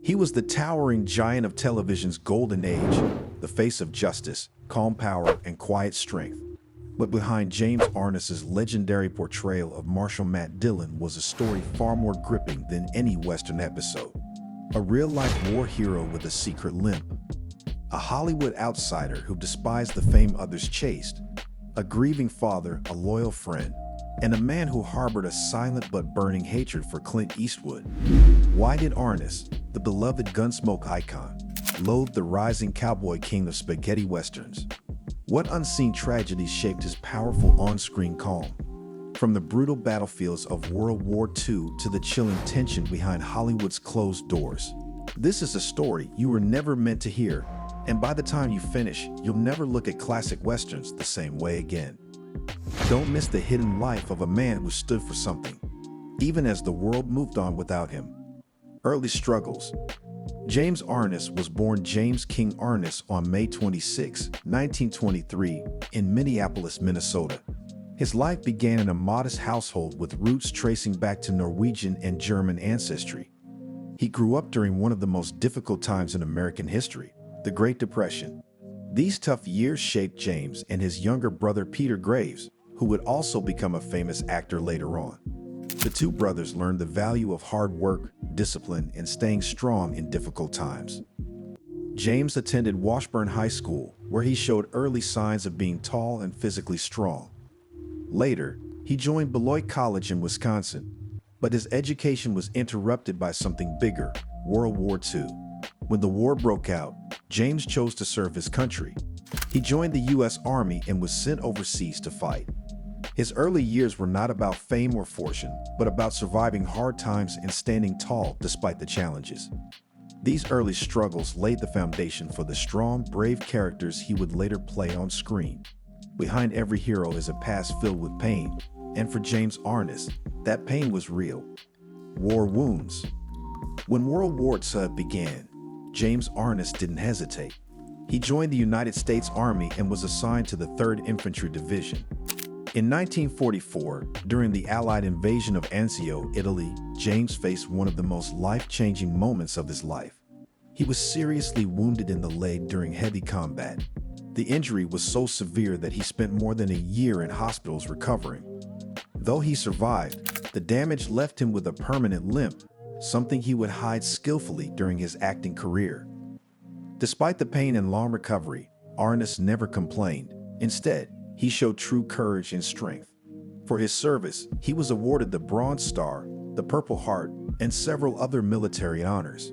He was the towering giant of television's golden age, the face of justice, calm power, and quiet strength. But behind James Arness's legendary portrayal of Marshal Matt Dillon was a story far more gripping than any Western episode. A real-life war hero with a secret limp. A Hollywood outsider who despised the fame others chased. A grieving father, a loyal friend, and a man who harbored a silent but burning hatred for Clint Eastwood. Why did Arness, the beloved Gunsmoke icon, loathe the rising cowboy king of spaghetti westerns? What unseen tragedies shaped his powerful on-screen calm? From the brutal battlefields of World War II to the chilling tension behind Hollywood's closed doors. This is a story you were never meant to hear, and by the time you finish, you'll never look at classic westerns the same way again. Don't miss the hidden life of a man who stood for something, even as the world moved on without him. Early struggles. James Arness was born James King Arness on May 26, 1923, in Minneapolis, Minnesota. His life began in a modest household with roots tracing back to Norwegian and German ancestry. He grew up during one of the most difficult times in American history, the Great Depression. These tough years shaped James and his younger brother Peter Graves, who would also become a famous actor later on. The two brothers learned the value of hard work, discipline, and staying strong in difficult times. James attended Washburn High School, where he showed early signs of being tall and physically strong. Later, he joined Beloit College in Wisconsin, but his education was interrupted by something bigger, World War II. When the war broke out, James chose to serve his country. He joined the U.S. Army and was sent overseas to fight. His early years were not about fame or fortune, but about surviving hard times and standing tall despite the challenges. These early struggles laid the foundation for the strong, brave characters he would later play on screen. Behind every hero is a past filled with pain, and for James Arness, that pain was real. War wounds. When World War II began, James Arness didn't hesitate. He joined the United States Army and was assigned to the 3rd Infantry Division. In 1944, during the Allied invasion of Anzio, Italy, James faced one of the most life-changing moments of his life. He was seriously wounded in the leg during heavy combat. The injury was so severe that he spent more than a year in hospitals recovering. Though he survived, the damage left him with a permanent limp, something he would hide skillfully during his acting career. Despite the pain and long recovery, Arness never complained. Instead, he showed true courage and strength. For his service, he was awarded the Bronze Star, the Purple Heart, and several other military honors.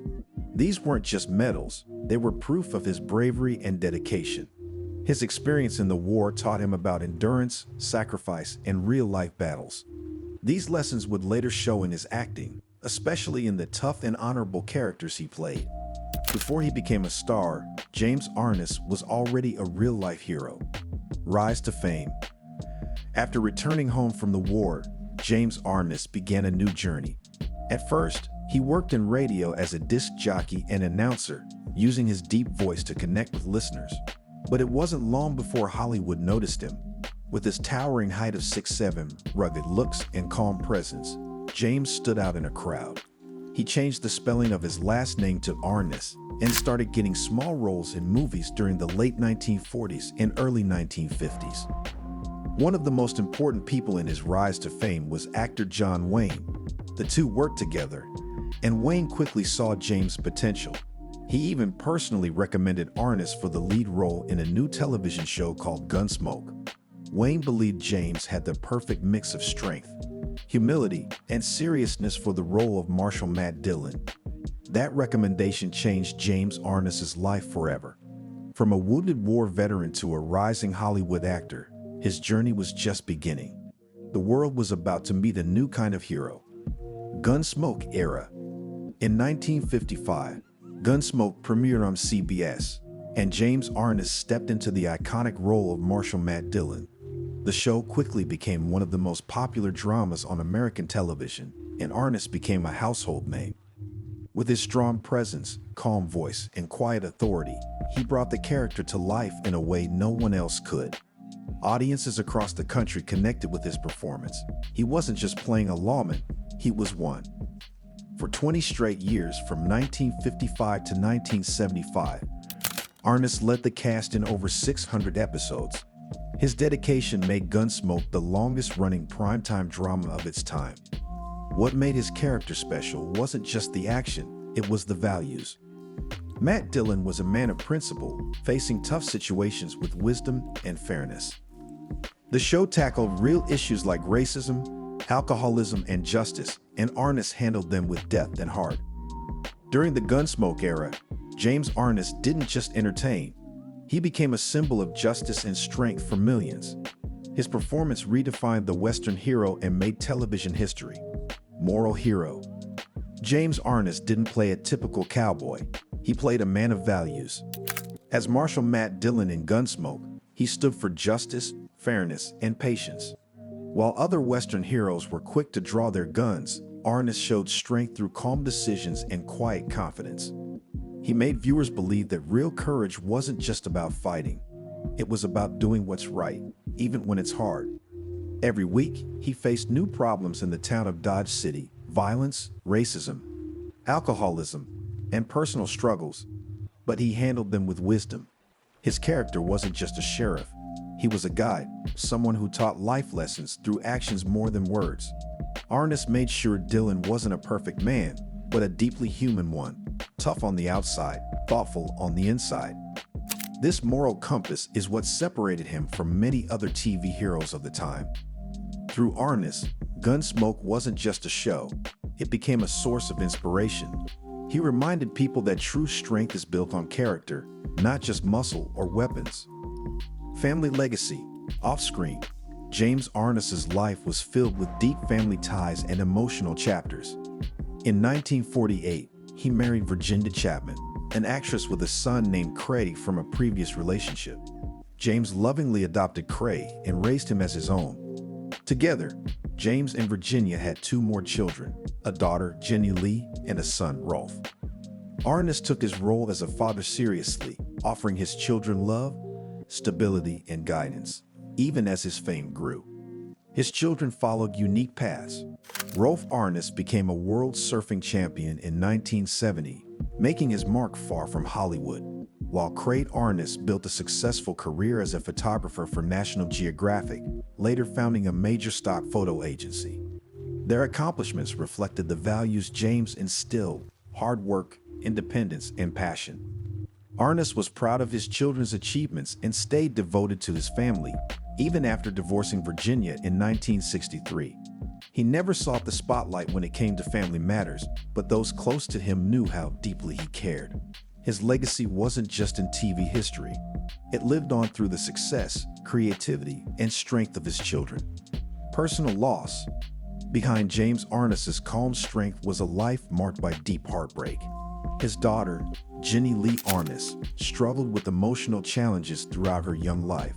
These weren't just medals, they were proof of his bravery and dedication. His experience in the war taught him about endurance, sacrifice, and real-life battles. These lessons would later show in his acting, especially in the tough and honorable characters he played. Before he became a star, James Arness was already a real-life hero. Rise to fame. After returning home from the war, James Arness began a new journey. At first, he worked in radio as a disc jockey and announcer, using his deep voice to connect with listeners. But it wasn't long before Hollywood noticed him. With his towering height of 6'7", rugged looks, and calm presence, James stood out in a crowd. He changed the spelling of his last name to Arness and started getting small roles in movies during the late 1940s and early 1950s. One of the most important people in his rise to fame was actor John Wayne. The two worked together, and Wayne quickly saw James' potential. He even personally recommended Arness for the lead role in a new television show called Gunsmoke. Wayne believed James had the perfect mix of strength, humility, and seriousness for the role of Marshal Matt Dillon. That recommendation changed James Arness's life forever. From a wounded war veteran to a rising Hollywood actor, his journey was just beginning. The world was about to meet a new kind of hero. Gunsmoke Era. In 1955, Gunsmoke premiered on CBS, and James Arness stepped into the iconic role of Marshal Matt Dillon. The show quickly became one of the most popular dramas on American television, and Arness became a household name. With his strong presence, calm voice, and quiet authority, he brought the character to life in a way no one else could. Audiences across the country connected with his performance. He wasn't just playing a lawman, he was one. For 20 straight years, from 1955 to 1975, Arness led the cast in over 600 episodes. His dedication made Gunsmoke the longest-running primetime drama of its time. What made his character special wasn't just the action, it was the values. Matt Dillon was a man of principle, facing tough situations with wisdom and fairness. The show tackled real issues like racism, alcoholism, and justice, and Arness handled them with depth and heart. During the Gunsmoke era, James Arness didn't just entertain. He became a symbol of justice and strength for millions. His performance redefined the Western hero and made television history. Moral hero. James Arness didn't play a typical cowboy. He played a man of values. As Marshal Matt Dillon in Gunsmoke, he stood for justice, fairness, and patience. While other Western heroes were quick to draw their guns, Arness showed strength through calm decisions and quiet confidence. He made viewers believe that real courage wasn't just about fighting. It was about doing what's right, even when it's hard. Every week, he faced new problems in the town of Dodge City: violence, racism, alcoholism, and personal struggles. But he handled them with wisdom. His character wasn't just a sheriff. He was a guide, someone who taught life lessons through actions more than words. Arness made sure Dillon wasn't a perfect man, but a deeply human one, tough on the outside, thoughtful on the inside. This moral compass is what separated him from many other TV heroes of the time. Through Arness, Gunsmoke wasn't just a show. It became a source of inspiration. He reminded people that true strength is built on character, not just muscle or weapons. Family legacy. Off-screen, James Arness's life was filled with deep family ties and emotional chapters. In 1948, he married Virginia Chapman, an actress with a son named Craig from a previous relationship. James lovingly adopted Craig and raised him as his own. Together, James and Virginia had 2 more children, a daughter, Jenny Lee, and a son, Rolf. Arness took his role as a father seriously, offering his children love, stability, and guidance, even as his fame grew. His children followed unique paths. Rolf Arness became a world surfing champion in 1970, making his mark far from Hollywood, while Craig Arness built a successful career as a photographer for National Geographic, later founding a major stock photo agency. Their accomplishments reflected the values James instilled: hard work, independence, and passion. Arness was proud of his children's achievements and stayed devoted to his family, even after divorcing Virginia in 1963. He never sought the spotlight when it came to family matters, but those close to him knew how deeply he cared. His legacy wasn't just in TV history. It lived on through the success, creativity, and strength of his children. Personal loss. Behind James Arness's calm strength was a life marked by deep heartbreak. His daughter, Jenny Lee Arness, struggled with emotional challenges throughout her young life.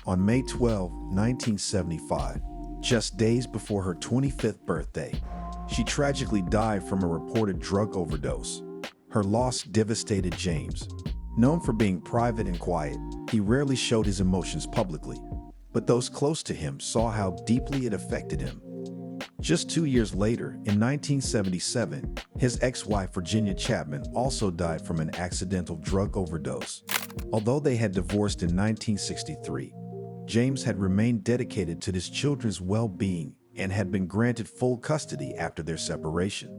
On May 12, 1975, just days before her 25th birthday, she tragically died from a reported drug overdose. Her loss devastated James. Known for being private and quiet, he rarely showed his emotions publicly, but those close to him saw how deeply it affected him. Just 2 years later, in 1977, his ex-wife Virginia Chapman also died from an accidental drug overdose. Although they had divorced in 1963, James had remained dedicated to his children's well-being and had been granted full custody after their separation.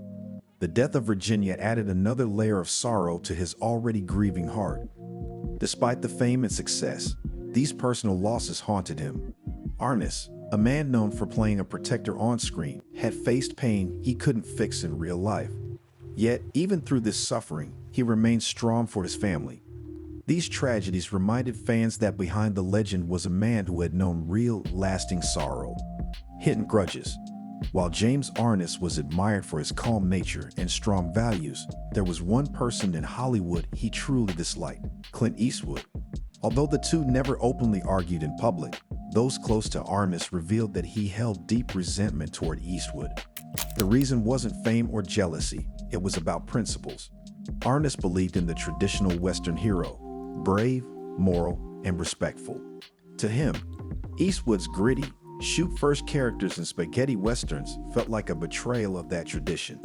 The death of Virginia added another layer of sorrow to his already grieving heart. Despite the fame and success, these personal losses haunted him. Arness, a man known for playing a protector on screen, had faced pain he couldn't fix in real life. Yet, even through this suffering, he remained strong for his family. These tragedies reminded fans that behind the legend was a man who had known real, lasting sorrow. Hidden grudges. While James Arness was admired for his calm nature and strong values, there was one person in Hollywood he truly disliked: Clint Eastwood. Although the two never openly argued in public, those close to Arness revealed that he held deep resentment toward Eastwood. The reason wasn't fame or jealousy, it was about principles. Arness believed in the traditional Western hero: brave, moral, and respectful. To him, Eastwood's gritty, shoot-first characters in spaghetti westerns felt like a betrayal of that tradition.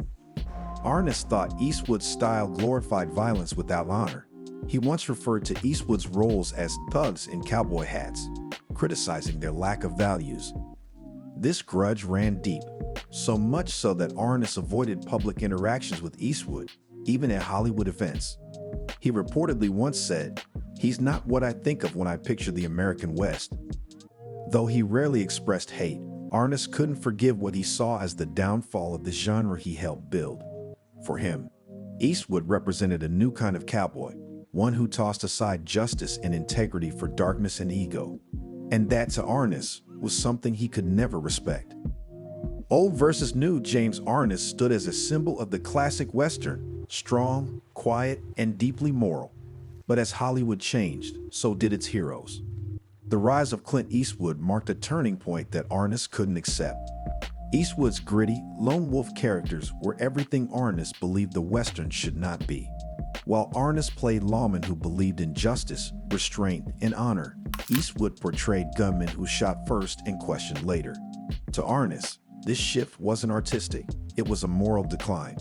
Arness thought Eastwood's style glorified violence without honor. He once referred to Eastwood's roles as thugs in cowboy hats, criticizing their lack of values. This grudge ran deep, so much so that Arness avoided public interactions with Eastwood, even at Hollywood events. He reportedly once said, "He's not what I think of when I picture the American West." Though he rarely expressed hate, Arness couldn't forgive what he saw as the downfall of the genre he helped build. For him, Eastwood represented a new kind of cowboy, one who tossed aside justice and integrity for darkness and ego. And that, to Arness, was something he could never respect. Old versus new, James Arness stood as a symbol of the classic Western, strong, quiet, and deeply moral. But as Hollywood changed, so did its heroes. The rise of Clint Eastwood marked a turning point that Arness couldn't accept. Eastwood's gritty, lone wolf characters were everything Arness believed the Western should not be. While Arness played lawmen who believed in justice, restraint, and honor, Eastwood portrayed gunmen who shot first and questioned later. To Arness, this shift wasn't artistic, it was a moral decline.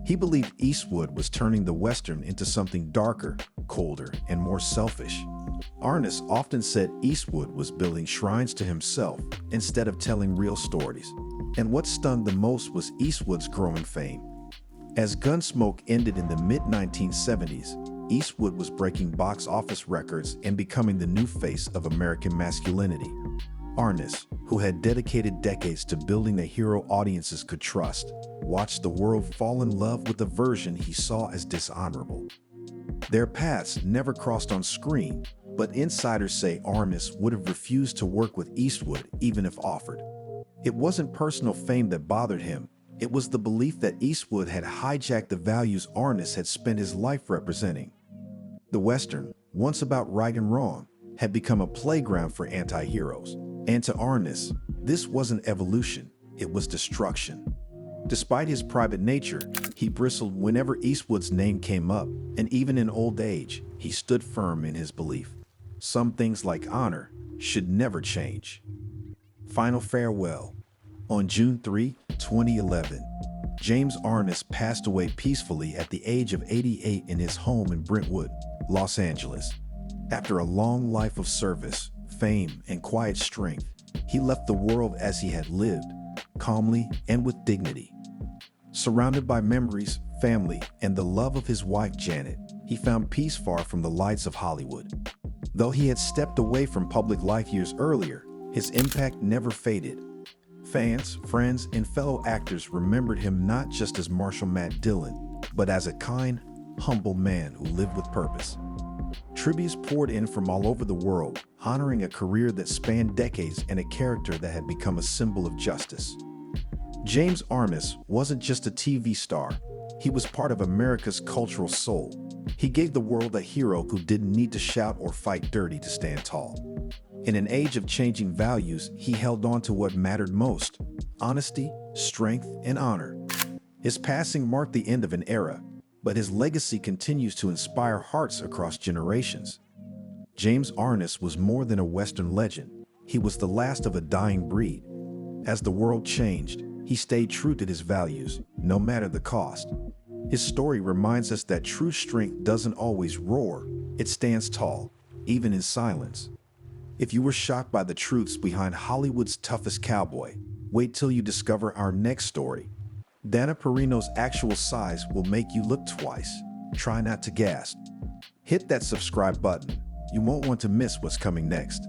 He believed Eastwood was turning the Western into something darker, colder, and more selfish. Arness often said Eastwood was building shrines to himself instead of telling real stories. And what stung the most was Eastwood's growing fame. As Gunsmoke ended in the mid-1970s, Eastwood was breaking box office records and becoming the new face of American masculinity. Arness, who had dedicated decades to building a hero audiences could trust, watched the world fall in love with the version he saw as dishonorable. Their paths never crossed on screen, but insiders say Arness would have refused to work with Eastwood even if offered. It wasn't personal fame that bothered him, it was the belief that Eastwood had hijacked the values Arness had spent his life representing. The Western, once about right and wrong, had become a playground for anti-heroes. And to Arness, this wasn't evolution, it was destruction. Despite his private nature, he bristled whenever Eastwood's name came up, and even in old age, he stood firm in his belief. Some things like honor should never change. Final farewell. On June 3, 2011, James Arness passed away peacefully at the age of 88 in his home in Brentwood, Los Angeles. After a long life of service, fame, and quiet strength, he left the world as he had lived, calmly and with dignity. Surrounded by memories, family, and the love of his wife Janet, he found peace far from the lights of Hollywood. Though he had stepped away from public life years earlier, his impact never faded. Fans, friends, and fellow actors remembered him not just as Marshal Matt Dillon, but as a kind, humble man who lived with purpose. Tributes poured in from all over the world, honoring a career that spanned decades and a character that had become a symbol of justice. James Arness wasn't just a TV star, he was part of America's cultural soul. He gave the world a hero who didn't need to shout or fight dirty to stand tall. In an age of changing values, he held on to what mattered most: honesty, strength, and honor. His passing marked the end of an era, but his legacy continues to inspire hearts across generations. James Arness was more than a Western legend. He was the last of a dying breed. As the world changed, he stayed true to his values, no matter the cost. His story reminds us that true strength doesn't always roar, it stands tall, even in silence. If you were shocked by the truths behind Hollywood's toughest cowboy, wait till you discover our next story. Dana Perino's actual size will make you look twice. Try not to gasp. Hit that subscribe button. You won't want to miss what's coming next.